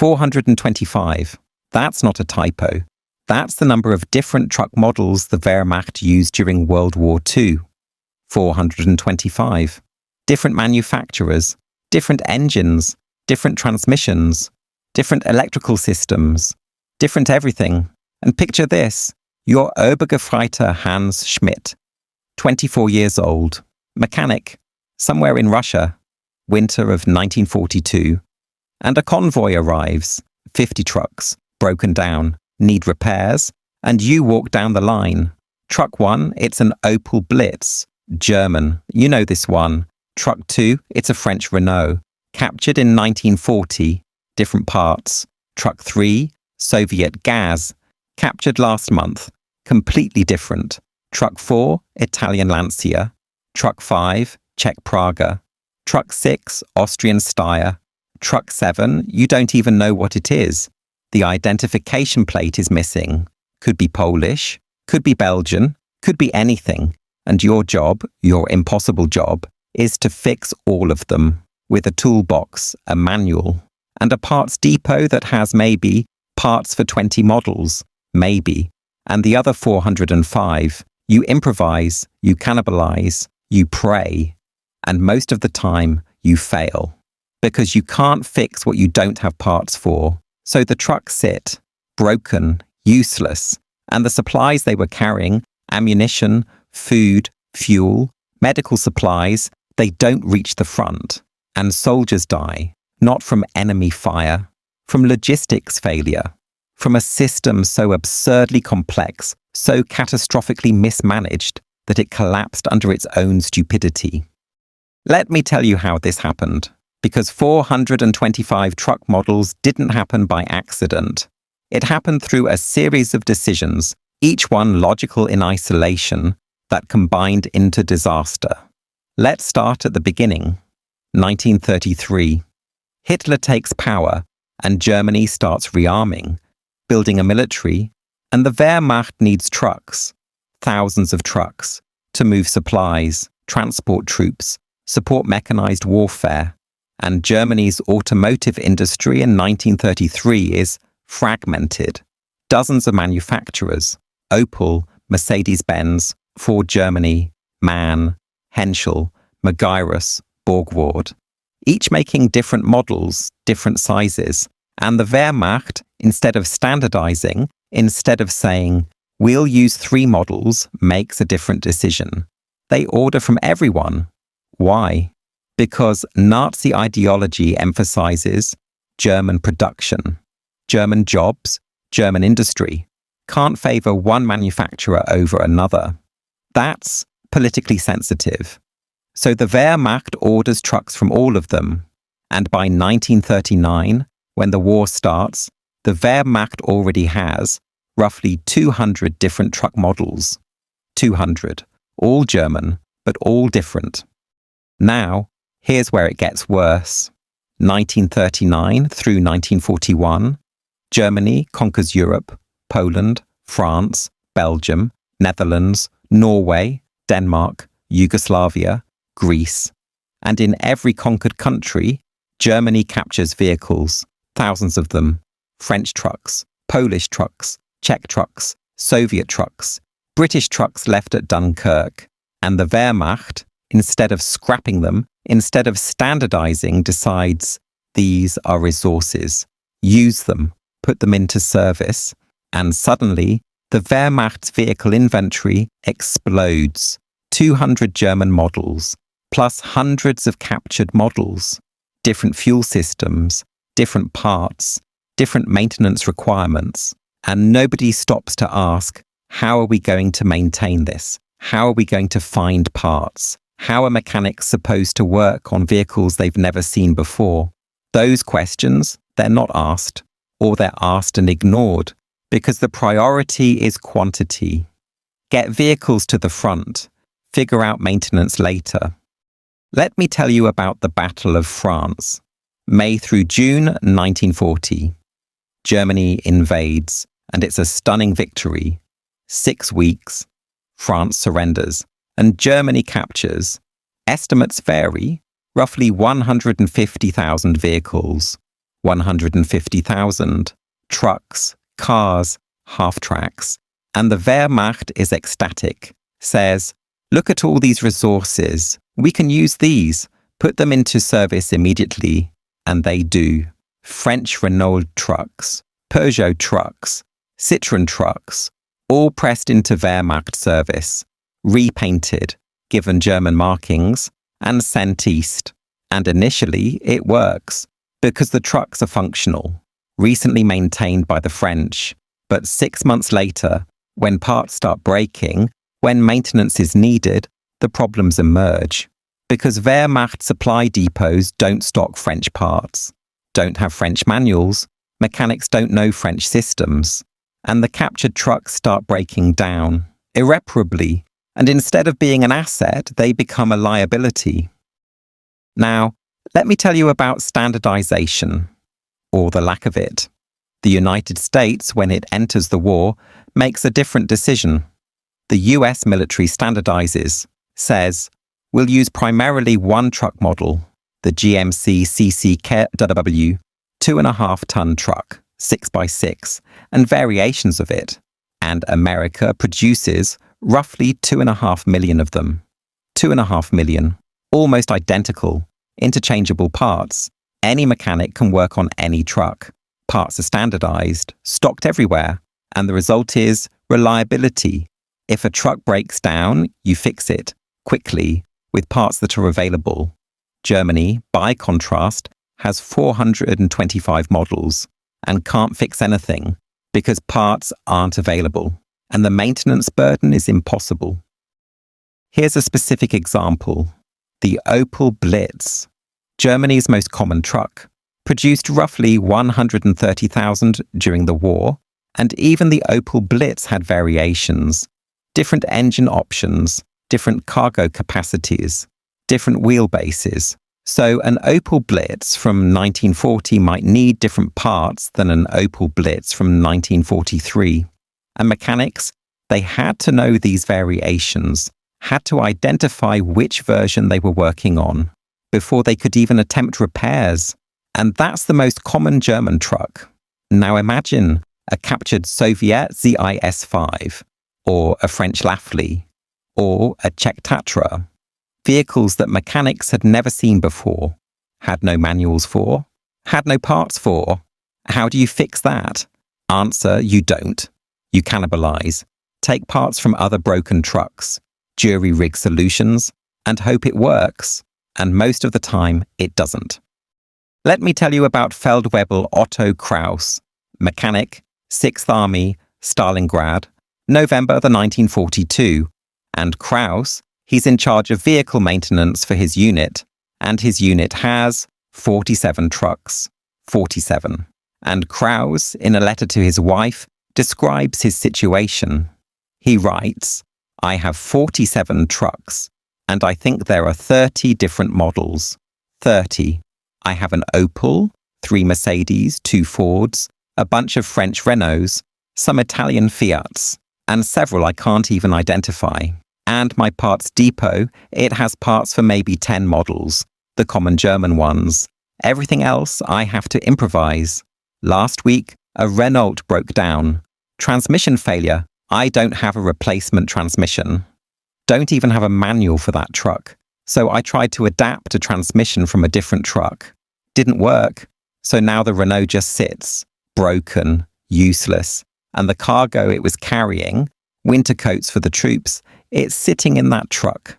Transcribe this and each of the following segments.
425. That's not a typo. That's the number of different truck models the Wehrmacht used during World War II. 425. Different manufacturers, different engines, different transmissions, different electrical systems, different everything. And picture this, your Obergefreiter Hans Schmidt, 24 years old, mechanic, somewhere in Russia, winter of 1942, and a convoy arrives, 50 trucks, broken down, need repairs, and you walk down the line. Truck 1, it's an Opel Blitz, German, you know this one. Truck 2, it's a French Renault, captured in 1940, different parts. Truck 3, Soviet Gaz, captured last month, completely different. Truck 4, Italian Lancia. Truck 5, Czech Praga. Truck 6, Austrian Steyr. Truck 7, you don't even know what it is. The identification plate is missing. Could be Polish, could be Belgian, could be anything. And your job, your impossible job, is to fix all of them with a toolbox, a manual, and a parts depot that has maybe parts for 20 models, maybe. And the other 405, you improvise, you cannibalize, you pray, and most of the time you fail. Because you can't fix what you don't have parts for. So the trucks sit, broken, useless, and the supplies they were carrying, ammunition, food, fuel, medical supplies, they don't reach the front. And soldiers die, not from enemy fire, from logistics failure, from a system so absurdly complex, so catastrophically mismanaged that it collapsed under its own stupidity. Let me tell you how this happened. Because 425 truck models didn't happen by accident. It happened through a series of decisions, each one logical in isolation, that combined into disaster. Let's start at the beginning. 1933. Hitler takes power, and Germany starts rearming, building a military, and the Wehrmacht needs trucks, thousands of trucks, to move supplies, transport troops, support mechanized warfare. And Germany's automotive industry in 1933 is fragmented. Dozens of manufacturers, Opel, Mercedes-Benz, Ford Germany, MAN, Henschel, Magirus, Borgward, each making different models, different sizes. And the Wehrmacht, instead of standardizing, instead of saying, we'll use 3 models, makes a different decision. They order from everyone. Why? Because Nazi ideology emphasizes German production, German jobs, German industry, can't favor one manufacturer over another. That's politically sensitive. So the Wehrmacht orders trucks from all of them. And by 1939, when the war starts, the Wehrmacht already has roughly 200 different truck models. 200, all German, but all different. Now, here's where it gets worse. 1939 through 1941, Germany conquers Europe, Poland, France, Belgium, Netherlands, Norway, Denmark, Yugoslavia, Greece. And in every conquered country, Germany captures vehicles, thousands of them, French trucks, Polish trucks, Czech trucks, Soviet trucks, British trucks left at Dunkirk. And the Wehrmacht, instead of scrapping them, instead of standardizing, decides these are resources. Use them, put them into service, and suddenly the Wehrmacht's vehicle inventory explodes. 200 German models, plus hundreds of captured models, different fuel systems, different parts, different maintenance requirements. And nobody stops to ask, how are we going to maintain this? How are we going to find parts? How are mechanics supposed to work on vehicles they've never seen before? Those questions, they're not asked, or they're asked and ignored, because the priority is quantity. Get vehicles to the front, figure out maintenance later. Let me tell you about the Battle of France. May through June 1940. Germany invades, and it's a stunning victory. 6 weeks, France surrenders, and Germany captures. Estimates vary, roughly 150,000 vehicles. 150,000, trucks, cars, half-tracks. And the Wehrmacht is ecstatic, says, "Look at all these resources. We can use these, put them into service immediately." And they do. French Renault trucks, Peugeot trucks, Citroën trucks, all pressed into Wehrmacht service, repainted, given German markings, and sent east. And initially, it works, because the trucks are functional, recently maintained by the French. But 6 months later, when parts start breaking, when maintenance is needed, the problems emerge. Because Wehrmacht supply depots don't stock French parts, don't have French manuals, mechanics don't know French systems, and the captured trucks start breaking down, irreparably, and instead of being an asset, they become a liability. Now, let me tell you about standardization, or the lack of it. The United States, when it enters the war, makes a different decision. The US military standardizes, says, "We'll use primarily one truck model, the GMC CCKW 2.5-ton truck, 6x6, and variations of it, and America produces roughly 2.5 million of them. 2.5 million, almost identical, interchangeable parts. Any mechanic can work on any truck. Parts are standardized, stocked everywhere, and the result is reliability. If a truck breaks down, you fix it, quickly, with parts that are available." Germany, by contrast, has 425 models and can't fix anything because parts aren't available, and the maintenance burden is impossible. Here's a specific example. The Opel Blitz, Germany's most common truck, produced roughly 130,000 during the war, and even the Opel Blitz had variations, different engine options, different cargo capacities, different wheelbases. So an Opel Blitz from 1940 might need different parts than an Opel Blitz from 1943. And mechanics, they had to know these variations, had to identify which version they were working on, before they could even attempt repairs. And that's the most common German truck. Now imagine a captured Soviet ZIS-5, or a French Lafley, or a Czech Tatra. Vehicles that mechanics had never seen before, had no manuals for, had no parts for. How do you fix that? Answer, you don't. You cannibalize, take parts from other broken trucks, jury-rig solutions, and hope it works. And most of the time, it doesn't. Let me tell you about Feldwebel Otto Kraus, mechanic, 6th Army, Stalingrad, November 1942. And Kraus, he's in charge of vehicle maintenance for his unit, and his unit has 47 trucks. 47. And Kraus, in a letter to his wife, describes his situation. He writes, "I have 47 trucks, and I think there are 30 different models. 30. I have an Opel, 3 Mercedes, 2 Fords, a bunch of French Renaults, some Italian Fiats, and several I can't even identify. And my parts depot, it has parts for maybe 10 models, the common German ones. Everything else I have to improvise. Last week, a Renault broke down. Transmission failure, I don't have a replacement transmission. Don't even have a manual for that truck. So I tried to adapt a transmission from a different truck. Didn't work. So now the Renault just sits, broken, useless. And the cargo it was carrying, winter coats for the troops, it's sitting in that truck.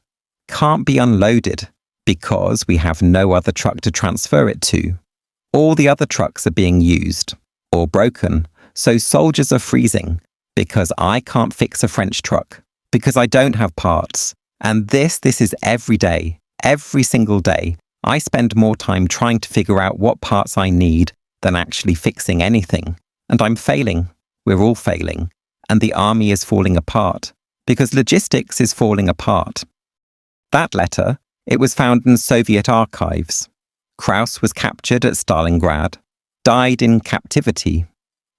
Can't be unloaded because we have no other truck to transfer it to. All the other trucks are being used or broken, so soldiers are freezing because I can't fix a French truck, because I don't have parts. And this is every day, every single day. I spend more time trying to figure out what parts I need than actually fixing anything. And I'm failing. We're all failing. And the army is falling apart, because logistics is falling apart." That letter, it was found in Soviet archives. Kraus was captured at Stalingrad, died in captivity,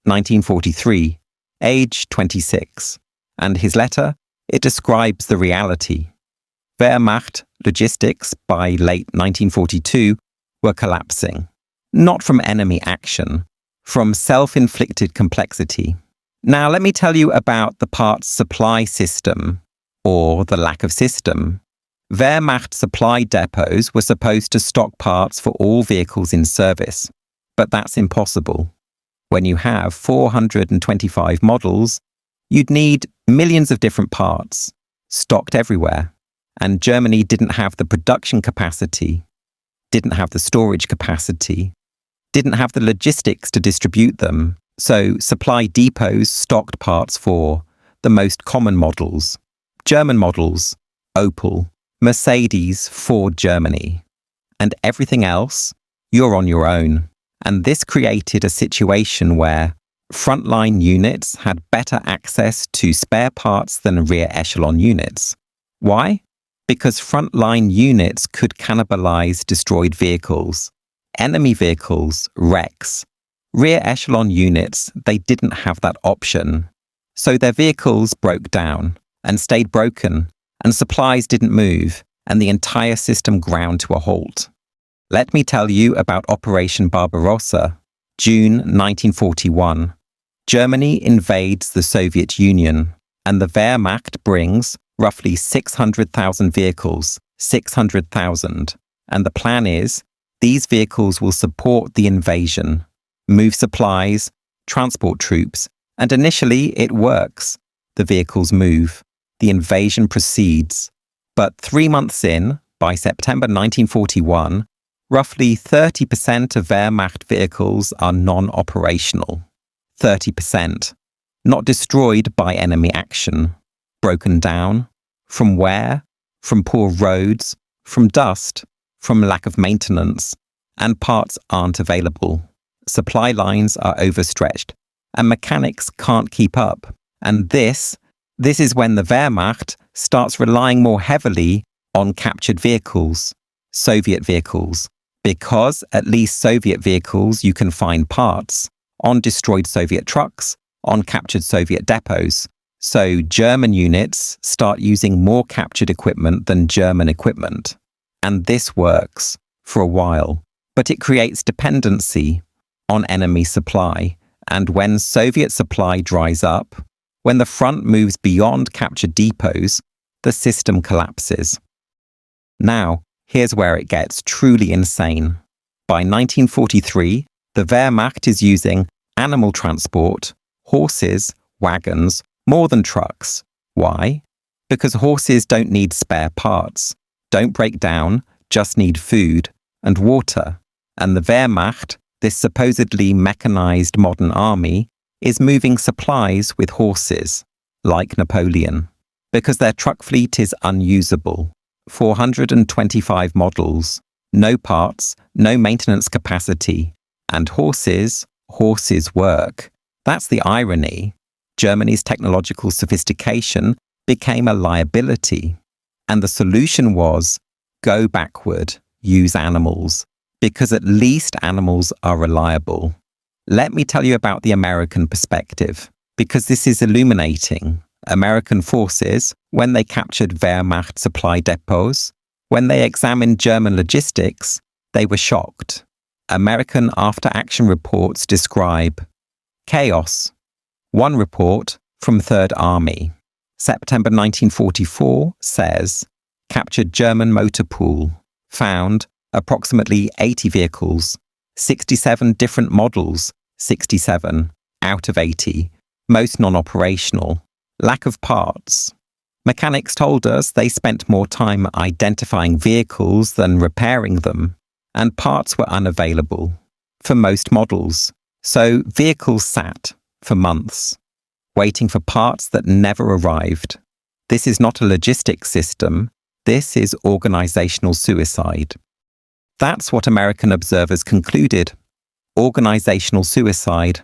1943, age 26. And his letter, it describes the reality. Wehrmacht logistics by late 1942 were collapsing. not from enemy action, from self-inflicted complexity. Now let me tell you about the parts supply system, or the lack of system. Wehrmacht supply depots were supposed to stock parts for all vehicles in service, but that's impossible. When you have 425 models, you'd need millions of different parts, stocked everywhere, and Germany didn't have the production capacity, didn't have the storage capacity, didn't have the logistics to distribute them, so supply depots stocked parts for the most common models, German models, Opel, Mercedes, Ford Germany, and everything else, you're on your own. And this created a situation where frontline units had better access to spare parts than rear echelon units. Why? Because frontline units could cannibalize destroyed vehicles, enemy vehicles, wrecks. Rear echelon units, they didn't have that option. So their vehicles broke down and stayed broken, and supplies didn't move, and the entire system ground to a halt. Let me tell you about Operation Barbarossa, June 1941. Germany invades the Soviet Union, and the Wehrmacht brings roughly 600,000 vehicles, 600,000. And the plan is, these vehicles will support the invasion, move supplies, transport troops, and initially it works. The vehicles move. The invasion proceeds. But 3 months in, by September 1941, roughly 30% of Wehrmacht vehicles are non-operational. 30%. Not destroyed by enemy action. Broken down. From where? From poor roads, from dust, from lack of maintenance, and parts aren't available. Supply lines are overstretched, and mechanics can't keep up. And this is when the Wehrmacht starts relying more heavily on captured vehicles, Soviet vehicles, because at least Soviet vehicles you can find parts on destroyed Soviet trucks, on captured Soviet depots. So German units start using more captured equipment than German equipment. And this works for a while, but it creates dependency on enemy supply. And when Soviet supply dries up, when the front moves beyond captured depots, the system collapses. Now, here's where it gets truly insane. By 1943, the Wehrmacht is using animal transport, horses, wagons, more than trucks. Why? Because horses don't need spare parts, don't break down, just need food and water. And the Wehrmacht, this supposedly mechanized modern army, is moving supplies with horses, like Napoleon, because their truck fleet is unusable. 425 models, no parts, no maintenance capacity, and horses work. That's the irony. Germany's technological sophistication became a liability. And the solution was, go backward, use animals, because at least animals are reliable. Let me tell you about the American perspective, because this is illuminating. American forces, when they captured Wehrmacht supply depots, when they examined German logistics, they were shocked. American after-action reports describe chaos. One report from 3rd Army, September 1944, says, captured German motor pool, found approximately 80 vehicles, 67 different models, 67 out of 80, most non-operational, lack of parts. Mechanics told us they spent more time identifying vehicles than repairing them, and parts were unavailable for most models. So vehicles sat for months, waiting for parts that never arrived. This is not a logistics system, this is organizational suicide. That's what American observers concluded, organizational suicide.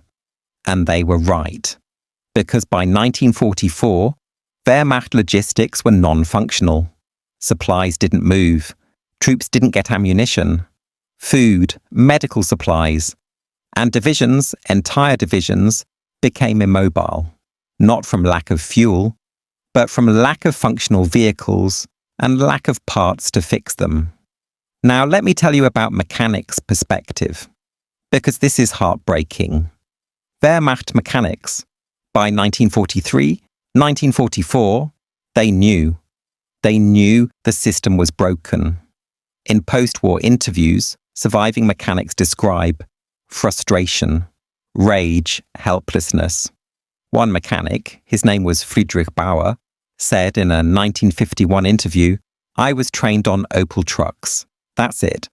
And they were right. Because by 1944, Wehrmacht logistics were non-functional. Supplies didn't move, troops didn't get ammunition, food, medical supplies, and divisions, entire divisions, became immobile, not from lack of fuel, but from lack of functional vehicles and lack of parts to fix them. Now let me tell you about mechanics' perspective. because this is heartbreaking. Wehrmacht mechanics, by 1943, 1944, they knew. They knew the system was broken. In post-war interviews, surviving mechanics describe frustration, rage, helplessness. One mechanic, his name was Friedrich Bauer, said in a 1951 interview, "I was trained on Opel trucks. That's it.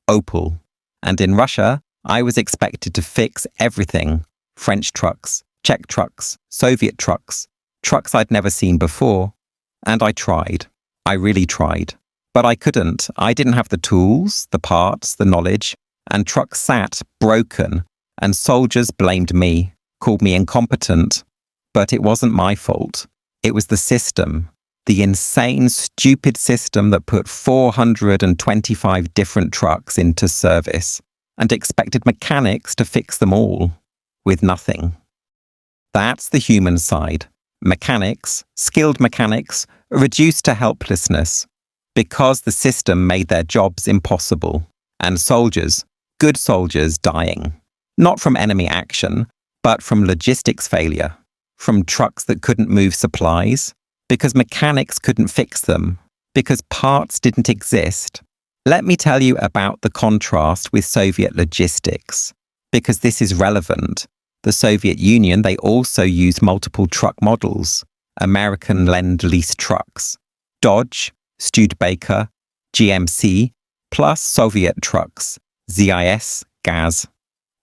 Opel. And in Russia, I was expected to fix everything. French trucks, Czech trucks, Soviet trucks, trucks I'd never seen before. And I tried. I really tried. But I couldn't. I didn't have the tools, the parts, the knowledge, and trucks sat broken, and soldiers blamed me, called me incompetent. But it wasn't my fault. It was the system, the insane, stupid system that put 425 different trucks into service and expected mechanics to fix them all, with nothing." That's the human side. Mechanics, skilled mechanics, reduced to helplessness because the system made their jobs impossible, and soldiers, good soldiers, dying. Not from enemy action, but from logistics failure, from trucks that couldn't move supplies, because mechanics couldn't fix them, because parts didn't exist. Let me tell you about the contrast with Soviet logistics, because this is relevant. The Soviet Union, they also used multiple truck models, American Lend-Lease trucks, Dodge, Studebaker, GMC, plus Soviet trucks, ZIS, GAZ.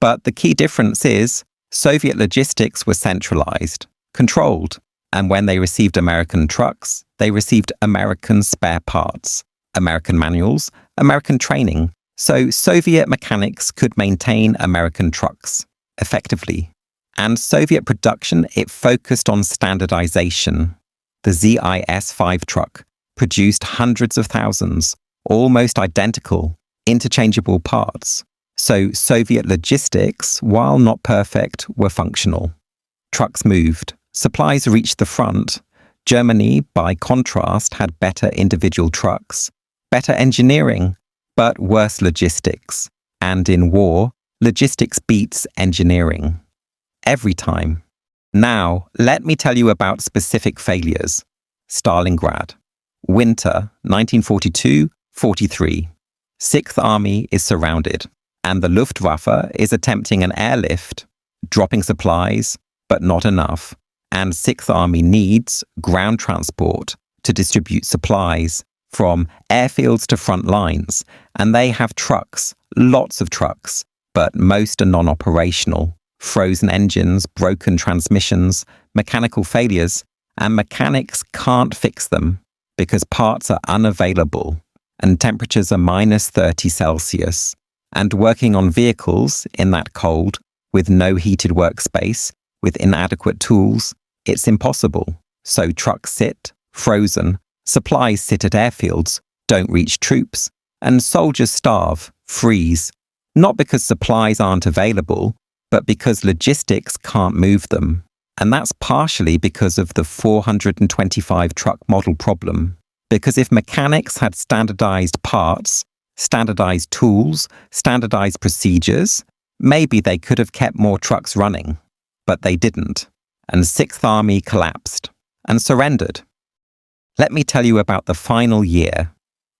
But the key difference is Soviet logistics were centralized, controlled, and when they received American trucks, they received American spare parts, American manuals, American training. So Soviet mechanics could maintain American trucks effectively. And Soviet production, it focused on standardization. The ZIS-5 truck produced hundreds of thousands, almost identical, interchangeable parts. So Soviet logistics, while not perfect, were functional. Trucks moved, supplies reached the front. Germany, by contrast, had better individual trucks, better engineering, but worse logistics. And in war, logistics beats engineering. Every time. Now, let me tell you about specific failures. Stalingrad. Winter, 1942-43. Sixth Army is surrounded, and the Luftwaffe is attempting an airlift, dropping supplies, but not enough. And Sixth Army needs ground transport to distribute supplies from airfields to front lines, and they have trucks, lots of trucks, but most are non-operational. Frozen engines, broken transmissions, mechanical failures, and mechanics can't fix them because parts are unavailable and temperatures are -30 Celsius. And working on vehicles in that cold, with no heated workspace, with inadequate tools, it's impossible. So trucks sit, frozen, supplies sit at airfields, don't reach troops, and soldiers starve, freeze, not because supplies aren't available, but because logistics can't move them. And that's partially because of the 425 truck model problem. Because if mechanics had standardized parts, standardized tools, standardized procedures, maybe they could have kept more trucks running. But they didn't. And Sixth Army collapsed and surrendered. Let me tell you about the final year,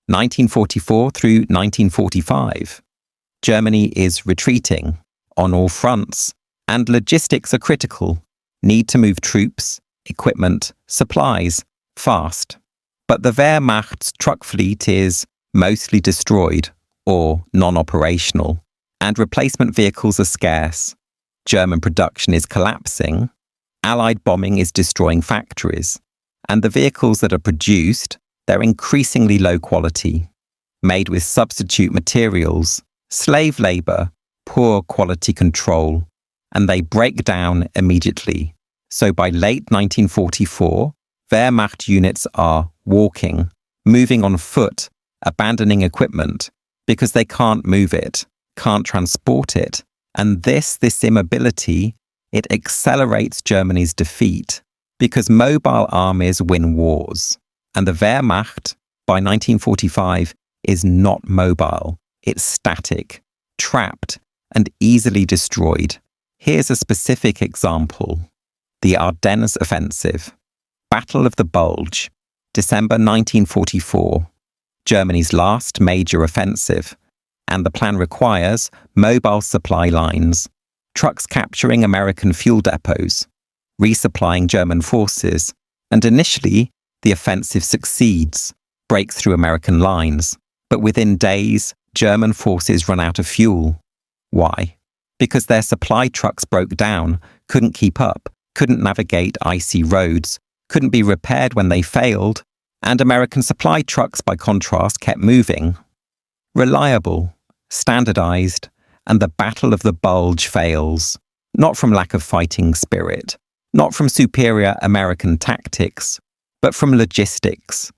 1944 through 1945. Germany is retreating on all fronts, and logistics are critical. Need to move troops, equipment, supplies, fast. But the Wehrmacht's truck fleet is mostly destroyed or non-operational, and replacement vehicles are scarce. German production is collapsing. Allied bombing is destroying factories. And the vehicles that are produced, they're increasingly low quality, made with substitute materials, slave labor, poor quality control, and they break down immediately. So by late 1944, Wehrmacht units are walking, moving on foot, abandoning equipment, because they can't move it, can't transport it. And this immobility, it accelerates Germany's defeat, because mobile armies win wars. And the Wehrmacht, by 1945, is not mobile. It's static, trapped, and easily destroyed. Here's a specific example. The Ardennes Offensive. Battle of the Bulge. December 1944. Germany's last major offensive. And the plan requires mobile supply lines, trucks capturing American fuel depots, resupplying German forces, and initially, the offensive succeeds, breaks through American lines, but within days, German forces run out of fuel. Why? Because their supply trucks broke down, couldn't keep up, couldn't navigate icy roads, couldn't be repaired when they failed, and American supply trucks, by contrast, kept moving. Reliable, standardized, and the Battle of the Bulge fails, not from lack of fighting spirit, not from superior American tactics, but from logistics.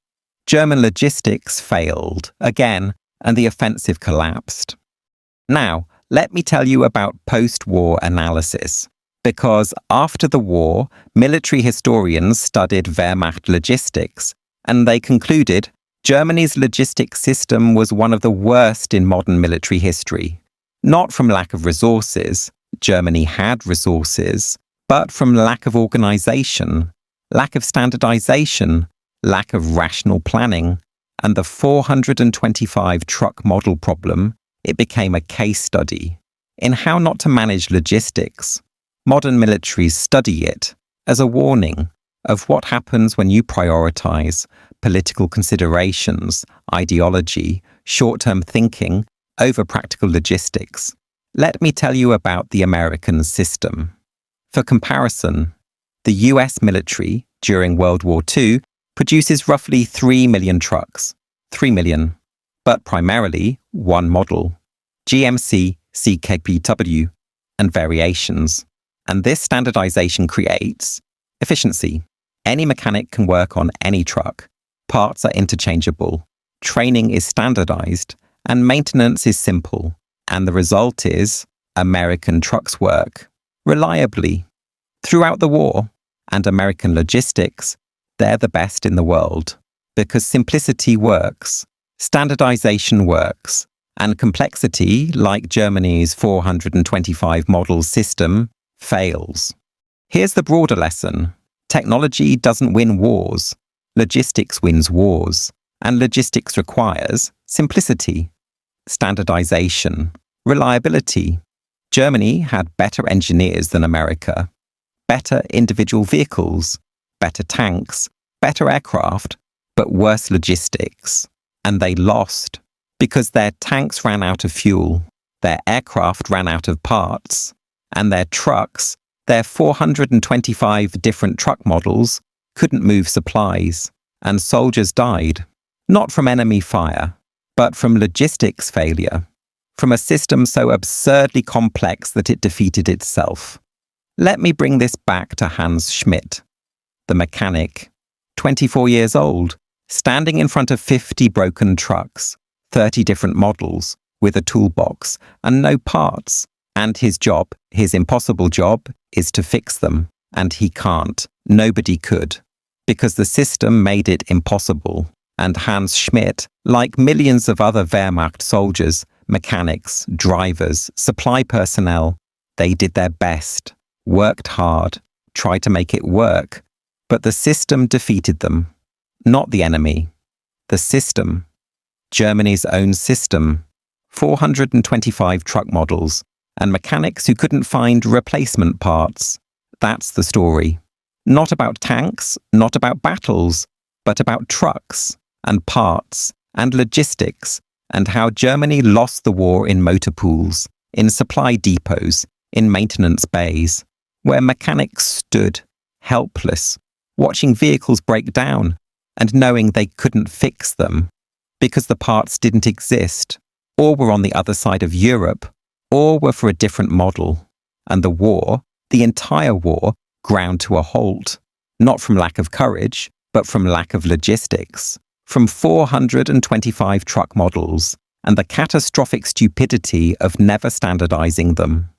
German logistics failed, again, and the offensive collapsed. Now, let me tell you about post-war analysis, because after the war, military historians studied Wehrmacht logistics, and they concluded Germany's logistics system was one of the worst in modern military history. Not from lack of resources, Germany had resources, but from lack of organization, lack of standardization, lack of rational planning, and the 425 truck model problem, it became a case study in how not to manage logistics. Modern militaries study it as a warning of what happens when you prioritize political considerations, ideology, short-term thinking over practical logistics. Let me tell you about the American system. For comparison, the US military during World War II produces roughly 3 million trucks, 3 million, but primarily one model, GMC CKPW, and variations. And this standardization creates efficiency. Any mechanic can work on any truck. Parts are interchangeable. Training is standardized, and maintenance is simple. And the result is American trucks work reliably throughout the war. And American logistics, they're the best in the world because simplicity works, standardization works, and complexity, like Germany's 425 model system, fails. Here's the broader lesson. Technology doesn't win wars. Logistics wins wars. And logistics requires simplicity, standardization, reliability. Germany had better engineers than America, better individual vehicles, better tanks, better aircraft, but worse logistics. And they lost because their tanks ran out of fuel, their aircraft ran out of parts, and their trucks, their 425 different truck models, couldn't move supplies, and soldiers died, not from enemy fire, but from logistics failure, from a system so absurdly complex that it defeated itself. Let me bring this back to Hans Schmidt, the mechanic, 24 years old, standing in front of 50 broken trucks, 30 different models, with a toolbox and no parts. And his job, his impossible job, is to fix them. And he can't. Nobody could. Because the system made it impossible. And Hans Schmidt, like millions of other Wehrmacht soldiers, mechanics, drivers, supply personnel, they did their best, worked hard, tried to make it work. But the system defeated them. Not the enemy. The system. Germany's own system. 425 truck models. And mechanics who couldn't find replacement parts. That's the story. Not about tanks, not about battles, but about trucks and parts and logistics and how Germany lost the war in motor pools, in supply depots, in maintenance bays, where mechanics stood, helpless, watching vehicles break down and knowing they couldn't fix them because the parts didn't exist, or were on the other side of Europe, or were for a different model. And the war, the entire war, ground to a halt, not from lack of courage, but from lack of logistics, from 425 truck models, and the catastrophic stupidity of never standardizing them.